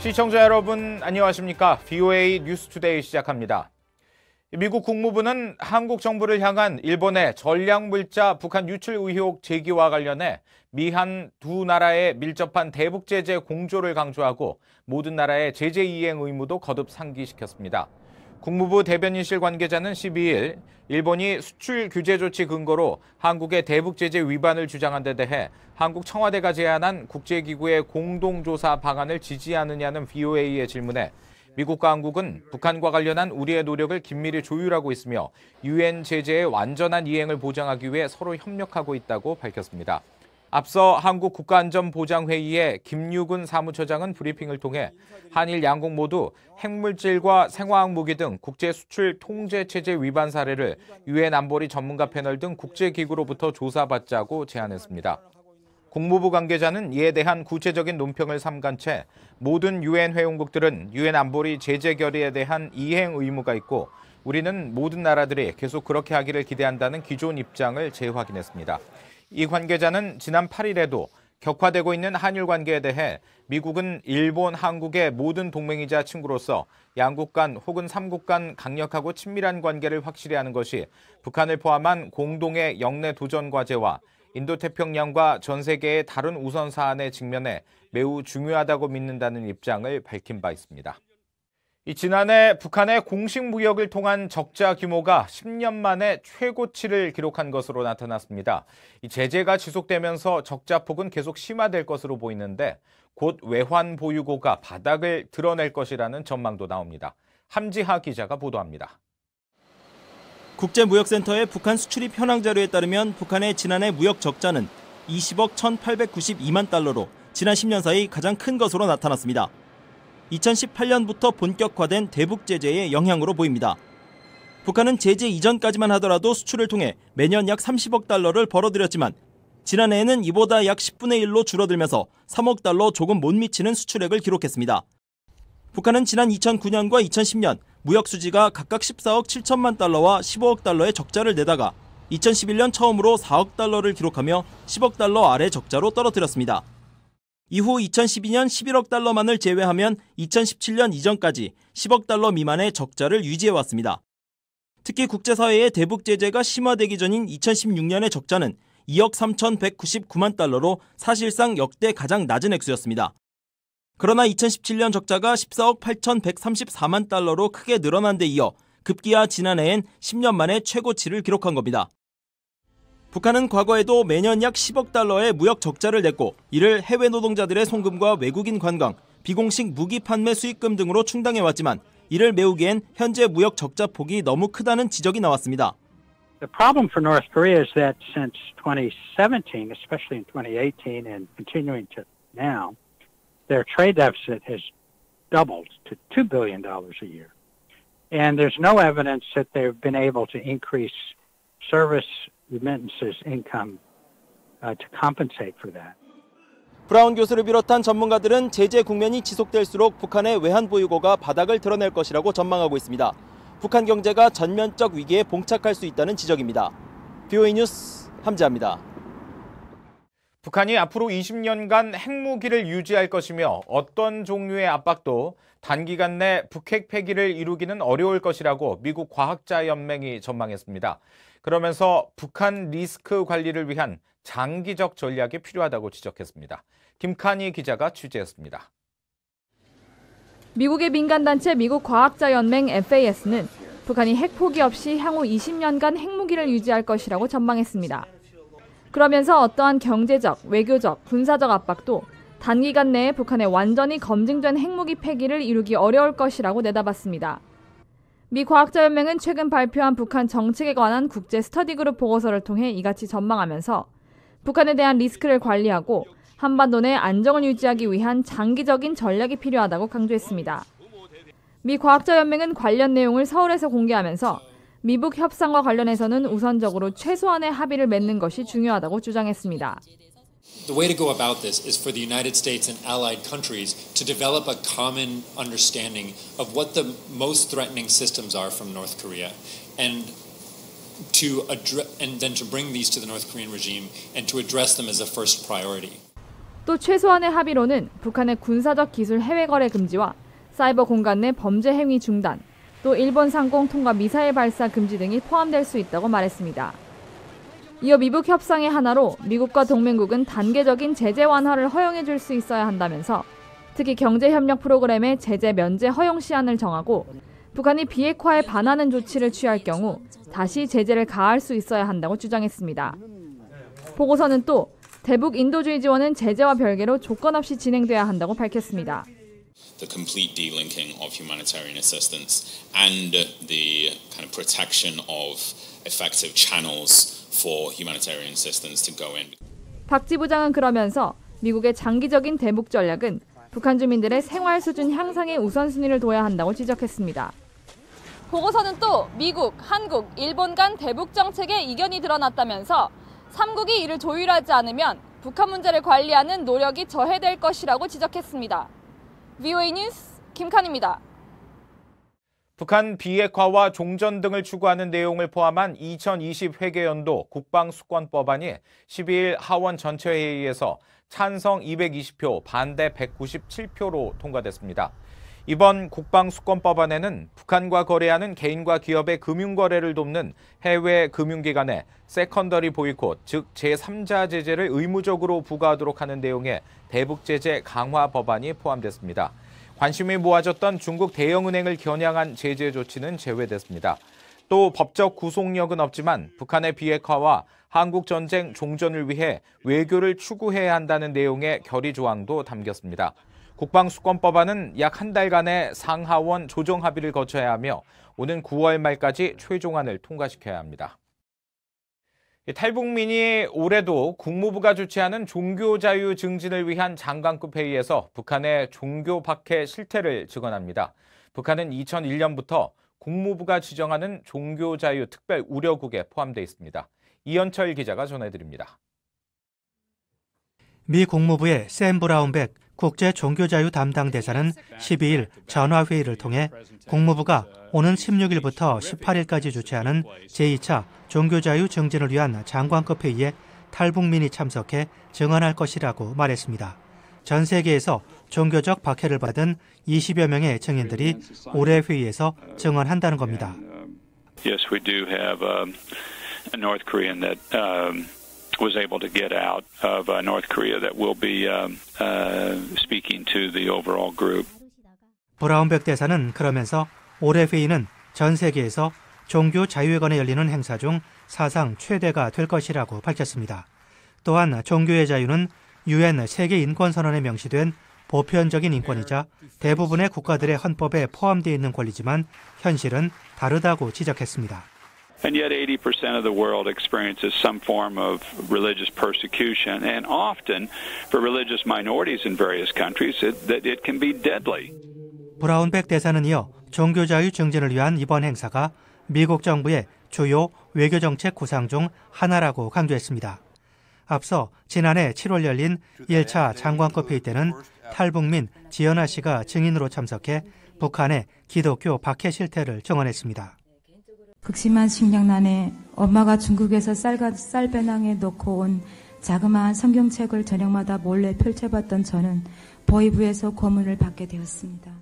시청자 여러분 안녕하십니까? VOA 뉴스투데이 시작합니다. 미국 국무부는 한국 정부를 향한 일본의 전략물자 북한 유출 의혹 제기와 관련해 미한 두 나라의 밀접한 대북 제재 공조를 강조하고 모든 나라의 제재 이행 의무도 거듭 상기시켰습니다. 국무부 대변인실 관계자는 12일 일본이 수출 규제 조치 근거로 한국의 대북 제재 위반을 주장한 데 대해 한국 청와대가 제안한 국제기구의 공동조사 방안을 지지하느냐는 VOA의 질문에 미국과 한국은 북한과 관련한 우리의 노력을 긴밀히 조율하고 있으며 유엔 제재의 완전한 이행을 보장하기 위해 서로 협력하고 있다고 밝혔습니다. 앞서 한국 국가안전보장회의의 김유근 사무처장은 브리핑을 통해 한일 양국 모두 핵물질과 생화학 무기 등 국제 수출 통제 체제 위반 사례를 유엔 안보리 전문가 패널 등 국제기구로부터 조사받자고 제안했습니다. 국무부 관계자는 이에 대한 구체적인 논평을 삼간 채 모든 유엔 회원국들은 유엔 안보리 제재 결의에 대한 이행 의무가 있고 우리는 모든 나라들이 계속 그렇게 하기를 기대한다는 기존 입장을 재확인했습니다. 이 관계자는 지난 8일에도 격화되고 있는 한일 관계에 대해 미국은 일본, 한국의 모든 동맹이자 친구로서 양국 간 혹은 삼국 간 강력하고 친밀한 관계를 확실히 하는 것이 북한을 포함한 공동의 영내 도전 과제와 인도태평양과 전 세계의 다른 우선 사안에 직면해 매우 중요하다고 믿는다는 입장을 밝힌 바 있습니다. 지난해 북한의 공식 무역을 통한 적자 규모가 10년 만에 최고치를 기록한 것으로 나타났습니다. 이 제재가 지속되면서 적자 폭은 계속 심화될 것으로 보이는데 곧 외환 보유고가 바닥을 드러낼 것이라는 전망도 나옵니다. 함지하 기자가 보도합니다. 국제무역센터의 북한 수출입 현황 자료에 따르면 북한의 지난해 무역 적자는 20억 1,892만 달러로 지난 10년 사이 가장 큰 것으로 나타났습니다. 2018년부터 본격화된 대북 제재의 영향으로 보입니다. 북한은 제재 이전까지만 하더라도 수출을 통해 매년 약 30억 달러를 벌어들였지만 지난해에는 이보다 약 10분의 1로 줄어들면서 3억 달러 조금 못 미치는 수출액을 기록했습니다. 북한은 지난 2009년과 2010년 무역 수지가 각각 14억 7천만 달러와 15억 달러의 적자를 내다가 2011년 처음으로 4억 달러를 기록하며 10억 달러 아래 적자로 떨어뜨렸습니다. 이후 2012년 11억 달러만을 제외하면 2017년 이전까지 10억 달러 미만의 적자를 유지해왔습니다. 특히 국제사회의 대북 제재가 심화되기 전인 2016년의 적자는 2억 3,199만 달러로 사실상 역대 가장 낮은 액수였습니다. 그러나 2017년 적자가 14억 8,134만 달러로 크게 늘어난 데 이어 급기야 지난해엔 10년 만에 최고치를 기록한 겁니다. 북한은 과거에도 매년 약 10억 달러의 무역 적자를 냈고 이를 해외 노동자들의 송금과 외국인 관광, 비공식 무기 판매 수익금 등으로 충당해왔지만 이를 메우기엔 현재 무역 적자 폭이 너무 크다는 지적이 나왔습니다. The problem for North Korea is that since 2017, especially in 2018 and continuing to now, their trade deficit has doubled to $2 billion a year. And there's no evidence that they've been able to increase service remittances income to compensate for that. 브라운 교수를 비롯한 전문가들은 제재 국면이 지속될수록 북한의 외환 보유고가 바닥을 드러낼 것이라고 전망하고 있습니다. 북한 경제가 전면적 위기에 봉착할 수 있다는 지적입니다. VOA 뉴스 함지아입니다. 북한이 앞으로 20년간 핵무기를 유지할 것이며 어떤 종류의 압박도 단기간 내 북핵 폐기를 이루기는 어려울 것이라고 미국 과학자연맹이 전망했습니다. 그러면서 북한 리스크 관리를 위한 장기적 전략이 필요하다고 지적했습니다. 김칸희 기자가 취재했습니다. 미국의 민간단체 미국 과학자연맹 FAS는 북한이 핵 포기 없이 향후 20년간 핵무기를 유지할 것이라고 전망했습니다. 그러면서 어떠한 경제적, 외교적, 군사적 압박도 단기간 내에 북한의 완전히 검증된 핵무기 폐기를 이루기 어려울 것이라고 내다봤습니다. 미 과학자연맹은 최근 발표한 북한 정책에 관한 국제 스터디 그룹 보고서를 통해 이같이 전망하면서 북한에 대한 리스크를 관리하고 한반도 내 안정을 유지하기 위한 장기적인 전략이 필요하다고 강조했습니다. 미 과학자연맹은 관련 내용을 서울에서 공개하면서 미북 협상과 관련해서는 우선적으로 최소한의 합의를 맺는 것이 중요하다고 주장했습니다. The way to go about this is for the United States and allied countries to develop a common understanding of what the most threatening systems are from North Korea and then to bring these to the North Korean regime and to address them as a first priority. 또 최소한의 합의로는 북한의 군사적 기술 해외 거래 금지와 사이버 공간 내 범죄 행위 중단, 또 일본 상공 통과 미사일 발사 금지 등이 포함될 수 있다고 말했습니다. 이어 미북 협상의 하나로 미국과 동맹국은 단계적인 제재 완화를 허용해 줄 수 있어야 한다면서 특히 경제협력 프로그램의 제재 면제 허용 시한을 정하고 북한이 비핵화에 반하는 조치를 취할 경우 다시 제재를 가할 수 있어야 한다고 주장했습니다. 보고서는 또 대북 인도주의 지원은 제재와 별개로 조건 없이 진행돼야 한다고 밝혔습니다. The complete delinking of humanitarian assistance and the kind of protection of effective channels for humanitarian assistance to go in. 박 지부장은 그러면서 미국의 장기적인 대북 전략은 북한 주민들의 생활 수준 향상에 우선순위를 둬야 한다고 지적했습니다. 보고서는 또 미국, 한국, 일본 간 대북 정책에 이견이 드러났다면서 3국이 이를 조율하지 않으면 북한 문제를 관리하는 노력이 저해될 것이라고 지적했습니다. VOA 뉴스 김칸입니다. 북한 비핵화와 종전 등을 추구하는 내용을 포함한 2020 회계연도 국방수권법안이 12일 하원 전체회의에서 찬성 220표, 반대 197표로 통과됐습니다. 이번 국방수권법안에는 북한과 거래하는 개인과 기업의 금융거래를 돕는 해외 금융기관에 세컨더리 보이콧, 즉 제3자 제재를 의무적으로 부과하도록 하는 내용의 대북제재 강화 법안이 포함됐습니다. 관심이 모아졌던 중국 대형은행을 겨냥한 제재 조치는 제외됐습니다. 또 법적 구속력은 없지만 북한의 비핵화와 한국전쟁 종전을 위해 외교를 추구해야 한다는 내용의 결의 조항도 담겼습니다. 국방수권법안은 약 한 달간의 상하원 조정 합의를 거쳐야 하며 오는 9월 말까지 최종안을 통과시켜야 합니다. 탈북민이 올해도 국무부가 주최하는 종교자유 증진을 위한 장관급 회의에서 북한의 종교 박해 실태를 증언합니다. 북한은 2001년부터 국무부가 지정하는 종교자유 특별 우려국에 포함되어 있습니다. 이현철 기자가 전해드립니다. 미 국무부의 샘 브라운백 국제 종교자유 담당 대사는 12일 전화회의를 통해 국무부가 오는 16일부터 18일까지 주최하는 제2차 종교자유 증진을 위한 장관급 회의에 탈북민이 참석해 증언할 것이라고 말했습니다. 전 세계에서 종교적 박해를 받은 20여 명의 증인들이 올해 회의에서 증언한다는 겁니다. Yes, we do have a North Korean that was able to get out of North Korea that will be speaking to the overall group. 브라운백 대사는 그러면서 올해 회의는 전 세계에서 종교 자유에 관해 열리는 행사 중 사상 최대가 될 것이라고 밝혔습니다. 또한 종교의 자유는 UN 세계인권선언에 명시된 보편적인 인권이자 대부분의 국가들의 헌법에 포함되어 있는 권리지만 현실은 다르다고 지적했습니다. And yet 80% of the world experiences some form of religious persecution, and often for religious minorities in various countries, it can be deadly. 브라운백 대사는 이어 종교자유 증진을 위한 이번 행사가 미국 정부의 주요 외교정책 구상 중 하나라고 강조했습니다. 앞서 지난해 7월 열린 1차 장관급 회의 때는 탈북민 지연아 씨가 증인으로 참석해 북한의 기독교 박해 실태를 증언했습니다. 극심한 식량난에 엄마가 중국에서 쌀배낭에 넣고 온 자그마한 성경책을 저녁마다 몰래 펼쳐봤던 저는 보위부에서 고문을 받게 되었습니다.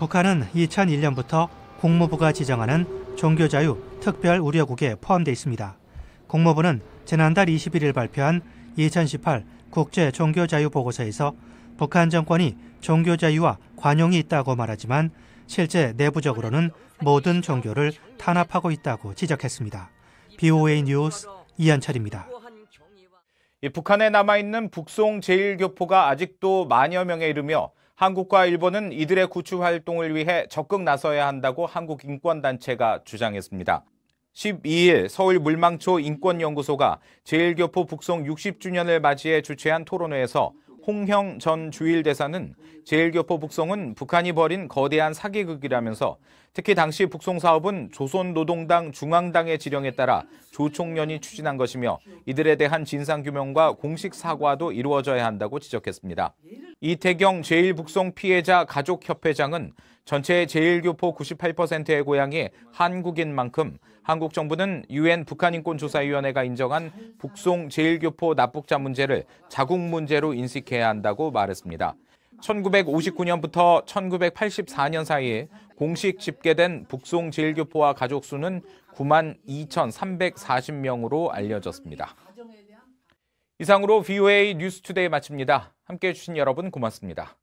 북한은 2001년부터 국무부가 지정하는 종교자유 특별 우려국에 포함되어 있습니다. 국무부는 지난달 21일 발표한 2018 국제 종교자유 보고서에서 북한 정권이 종교자유와 관용이 있다고 말하지만 실제 내부적으로는 모든 종교를 탄압하고 있다고 지적했습니다. BOA 뉴스 이현철입니다. 북한에 남아있는 북송 제1교포가 아직도 만여 명에 이르며 한국과 일본은 이들의 구출 활동을 위해 적극 나서야 한다고 한국 인권단체가 주장했습니다. 12일 서울 물망초 인권연구소가 제1교포 북송 60주년을 맞이해 주최한 토론회에서 홍형 전 주일대사는 제1교포 북송은 북한이 벌인 거대한 사기극이라면서 특히 당시 북송 사업은 조선노동당 중앙당의 지령에 따라 조 총련이 추진한 것이며 이들에 대한 진상규명과 공식 사과도 이루어져야 한다고 지적했습니다. 이태경 제1북송 피해자 가족협회장은 전체 제1교포 98%의 고향이 한국인 만큼 한국 정부는 UN 북한인권조사위원회가 인정한 북송 제1교포 납북자 문제를 자국 문제로 인식해야 한다고 말했습니다. 1959년부터 1984년 사이에 공식 집계된 북송 제1교포와 가족 수는 92,340명으로 알려졌습니다. 이상으로 VOA 뉴스투데이 마칩니다. 함께해 주신 여러분 고맙습니다.